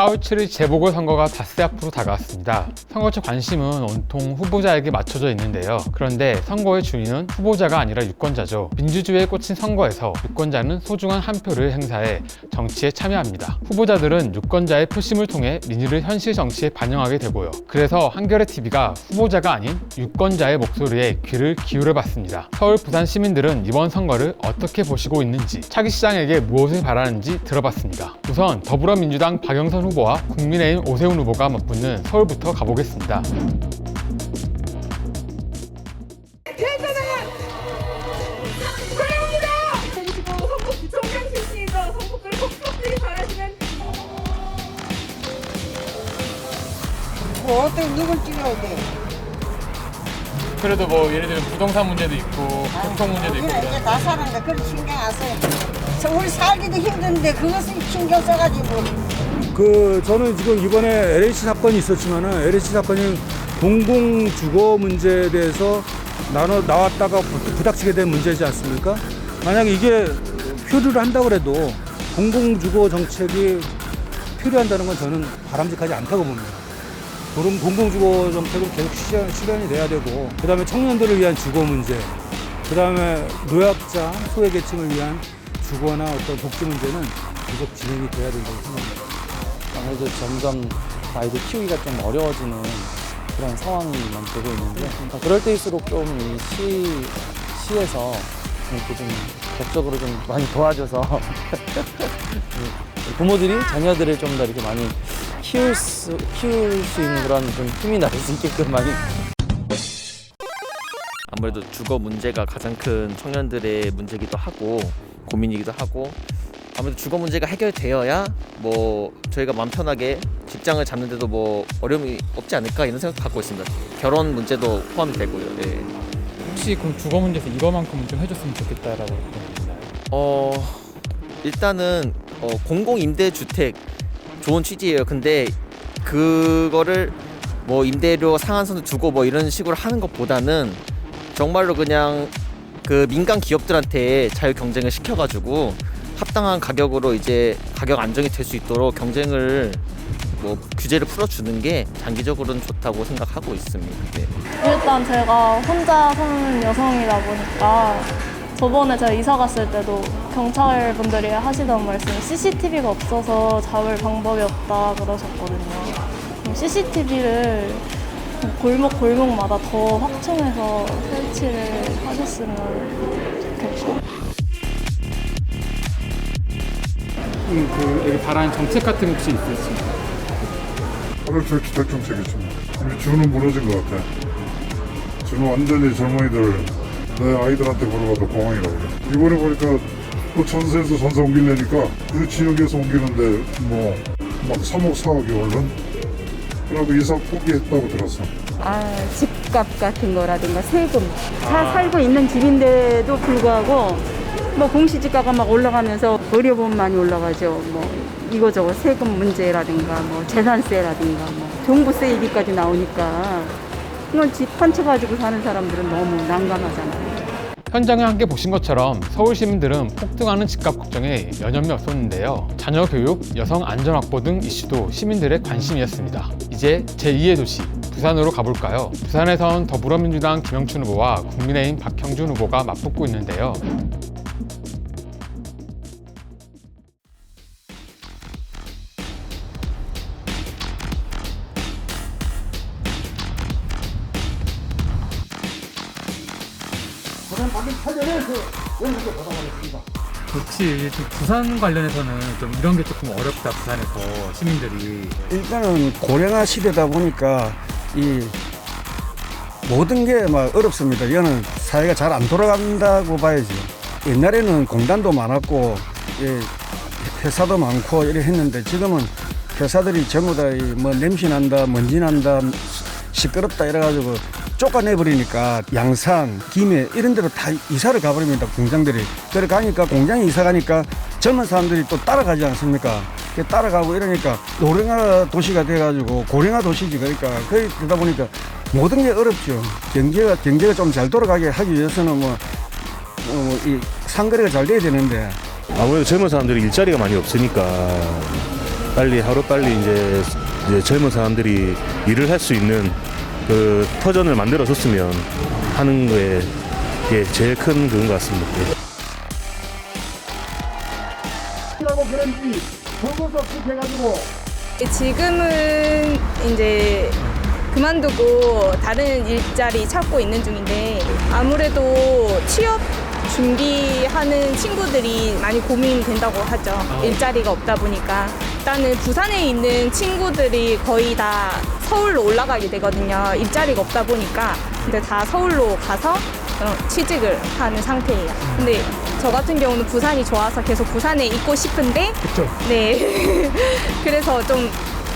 4월 7일 재보궐선거가 닷새 앞으로 다가왔습니다. 선거철 관심은 온통 후보자에게 맞춰져 있는데요. 그런데 선거의 주인은 후보자가 아니라 유권자죠. 민주주의에 꽂힌 선거에서 유권자는 소중한 한 표를 행사해 정치에 참여합니다. 후보자들은 유권자의 표심을 통해 민의를 현실 정치에 반영하게 되고요. 그래서 한겨레TV가 후보자가 아닌 유권자의 목소리에 귀를 기울여봤습니다. 서울, 부산 시민들은 이번 선거를 어떻게 보시고 있는지, 차기 시장에게 무엇을 바라는지 들어봤습니다. 우선 더불어민주당 박영선 후보와 국민의힘 오세훈 후보가 맞붙는 서울부터 가보겠습니다. 뭐 어떻게 누굴 찍어야 돼? 그래도 뭐 예를 들면 부동산 문제도 있고 교통 문제도 있고 이제 다 사는데 그걸 신경 안 써요. 우리 살기도 힘든데 그것을 신경 써가지고. 저는 지금 이번에 LH 사건이 있었지만은 LH 사건이 공공주거 문제에 대해서 나왔다가 부닥치게 된 문제지 않습니까? 만약에 이게 표류를 한다고 해도 공공주거 정책이 필요한다는 건 저는 바람직하지 않다고 봅니다. 그럼 공공주거 정책은 계속 실현이 돼야 되고, 그 다음에 청년들을 위한 주거 문제, 그 다음에 노약자, 소외계층을 위한 주거나 어떤 복지 문제는 계속 진행이 돼야 된다고 생각합니다. 아무래도 점점 아이들 키우기가 좀 어려워지는 그런 상황이만 되고 있는데, 그럴 때일수록 좀 이 시에서 이렇게 좀 적극적으로 좀 많이 도와줘서 부모들이 자녀들을 좀 더 이렇게 많이 키울 수 있는 그런 좀 힘이 날 수 있게끔 많이. 아무래도 주거 문제가 가장 큰 청년들의 문제이기도 하고 고민이기도 하고, 아무래도 주거 문제가 해결되어야 뭐 저희가 마음 편하게 직장을 잡는데도 뭐 어려움이 없지 않을까 이런 생각 갖고 있습니다. 결혼 문제도 포함이 되고요. 네. 혹시 그럼 주거 문제에서 이거만큼은 좀 해줬으면 좋겠다라고 생각하시나요? 일단은 공공임대주택 좋은 취지예요. 근데 그거를 뭐 임대료 상한선을 두고 뭐 이런 식으로 하는 것보다는 정말로 그냥 그 민간 기업들한테 자유 경쟁을 시켜가지고 합당한 가격으로 이제 가격 안정이 될 수 있도록 경쟁을 뭐 규제를 풀어주는 게 장기적으로는 좋다고 생각하고 있습니다. 네. 일단 제가 혼자 사는 여성이다 보니까 저번에 제가 이사 갔을 때도 경찰분들이 하시던 말씀이 CCTV가 없어서 잡을 방법이 없다 그러셨거든요. CCTV를 골목마다 더 확충해서 설치를 하셨으면 좋겠고. 여기 바라는 정책 같은 게 혹시 있으신가요? 그렇죠. 주택 정책이죠. 우리 주는 무너진 것 같아. 지금 완전히 젊은이들 내 아이들한테 물어봐도 공항이라고 그래. 이번에 보니까 또 전세에서 전세 옮기려니까 그 지역에서 옮기는데 뭐 막 3억 4억이 얼른? 그러고 이사 포기했다고 들었어. 집값 같은 거라든가 세금 살고 있는 집인데도 불구하고 뭐 공시지가가 막 올라가면서 의료보험 많이 올라가죠. 뭐 이거저거 세금 문제라든가 뭐 재산세라든가 뭐 종부세 얘기까지 나오니까 이건 집 한 채 가지고 사는 사람들은 너무 난감하잖아요. 현장을 함께 보신 것처럼 서울 시민들은 폭등하는 집값 걱정에 여념이 없었는데요. 자녀 교육, 여성 안전 확보 등 이슈도 시민들의 관심이었습니다. 이제 제2의 도시, 부산으로 가볼까요? 부산에선 더불어민주당 김영춘 후보와 국민의힘 박형준 후보가 맞붙고 있는데요. 혹시 부산 관련해서는 좀 이런 게 조금 어렵다, 부산에서 시민들이. 일단은 고령화 시대다 보니까 이 모든 게 막 어렵습니다. 이거는 사회가 잘 안 돌아간다고 봐야죠. 옛날에는 공단도 많았고 회사도 많고 이래 했는데 지금은 회사들이 전부 다 뭐 냄새 난다, 먼지 난다, 시끄럽다 이래가지고 쫓아내버리니까 양산, 김해 이런 데로 다 이사를 가버립니다. 공장들이. 그래 가니까 공장에 이사 가니까 젊은 사람들이 또 따라가지 않습니까? 따라가고 이러니까 노령화 도시가 돼가지고 고령화 도시지. 그러니까 그러다 보니까 모든 게 어렵죠. 경제가 좀 잘 돌아가게 하기 위해서는 이 상거래가 잘 돼야 되는데 아무래도 젊은 사람들이 일자리가 많이 없으니까 빨리 하루빨리 이제 젊은 사람들이 일을 할 수 있는 그 터전을 만들어 줬으면 하는 거에 게 제일 큰 그런 것 같습니다. 지금은 이제 그만두고 다른 일자리 찾고 있는 중인데 아무래도 취업 준비하는 친구들이 많이 고민된다고 하죠. 일자리가 없다 보니까 일단은 부산에 있는 친구들이 거의 다 서울로 올라가게 되거든요. 일자리가 없다 보니까 근데 다 서울로 가서 취직을 하는 상태예요. 근데 저 같은 경우는 부산이 좋아서 계속 부산에 있고 싶은데 네. 그래서 좀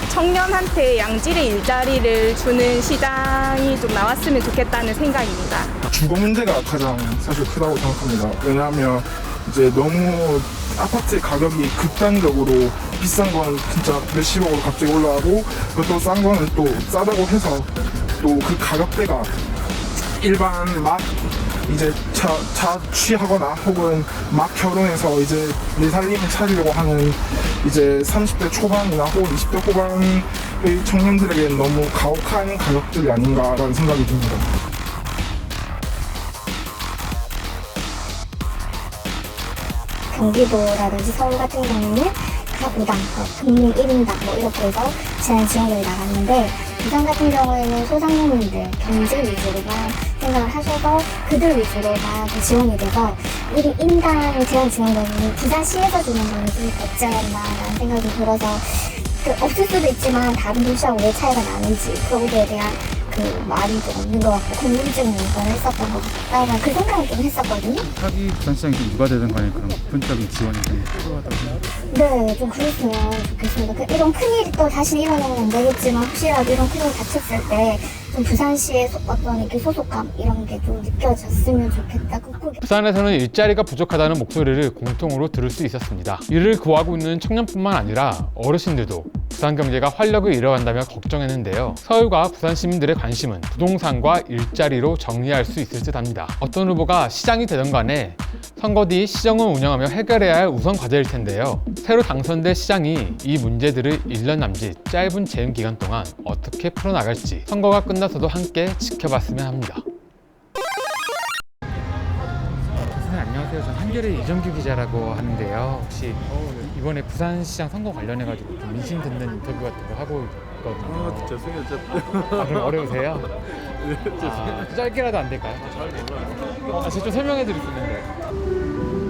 청년한테 양질의 일자리를 주는 시장이 좀 나왔으면 좋겠다는 생각입니다. 주거 문제가 가장 사실 크다고 생각합니다. 왜냐하면 이제 너무 아파트 가격이 극단적으로 비싼 건 진짜 몇십억으로 갑자기 올라가고 또 싼 거는 또 싸다고 해서 또 그 가격대가 일반 막 이제 자취하거나 혹은 막 결혼해서 이제 내 살림을 차리려고 하는 이제 30대 초반이나 혹은 20대 후반의 청년들에게는 너무 가혹한 가격들이 아닌가라는 생각이 듭니다. 경기도라든지 서울 같은 경우는 각 5당, 국민 1인당 뭐 이렇게 해서 지난 지원을 나갔는데 부산 같은 경우에는 소상공인들, 경제 위주로만 생각을 하셔서 그들 위주로만 지원이 돼서 1인당 제한 지원금이 부산시에서 주는 거는 좀 없지 않나라는 생각이 들어서 없을 수도 있지만 다른 도시하고 왜 차이가 나는지 그거에 대한 그 말이 좀 없는 것 같고 궁금증을 했었던 것 같다라는 그 생각을 좀 했었거든요. 차기 부산시장이 좀 누가 되든 간에 그런 부분적인 지원이 좀 필요하다고 생각합니다. 네, 좀 그랬으면 좋겠습니다. 이런 큰일이 또 다시 일어나면 안 되겠지만 혹시라도 이런 큰일이 닥쳤을 때 좀 부산시의 어떤 이렇게 소속감 이런 게 좀 느껴졌으면 좋겠다. 부산에서는 일자리가 부족하다는 목소리를 공통으로 들을 수 있었습니다. 이를 구하고 있는 청년뿐만 아니라 어르신들도 부산 경제가 활력을 잃어간다며 걱정했는데요. 서울과 부산 시민들의 관심은 부동산과 일자리로 정리할 수 있을 듯 합니다. 어떤 후보가 시장이 되던 간에 선거 뒤 시정을 운영하며 해결해야 할 우선 과제일 텐데요. 새로 당선될 시장이 이 문제들을 1년 남짓 짧은 재임 기간 동안 어떻게 풀어나갈지 선거가 끝나서도 함께 지켜봤으면 합니다. 선생님 안녕하세요. 저는 한겨레 이정규 기자라고 하는데요. 혹시 이번에 부산시장 선거 관련해가지고 좀 민심 듣는 인터뷰 같은 거 하고 있거든요. 죄송해요. 그럼 어려우세요? 짧게라도 안 될까요? 잘 몰라요. 제가 좀 설명해 드릴 수 있는데.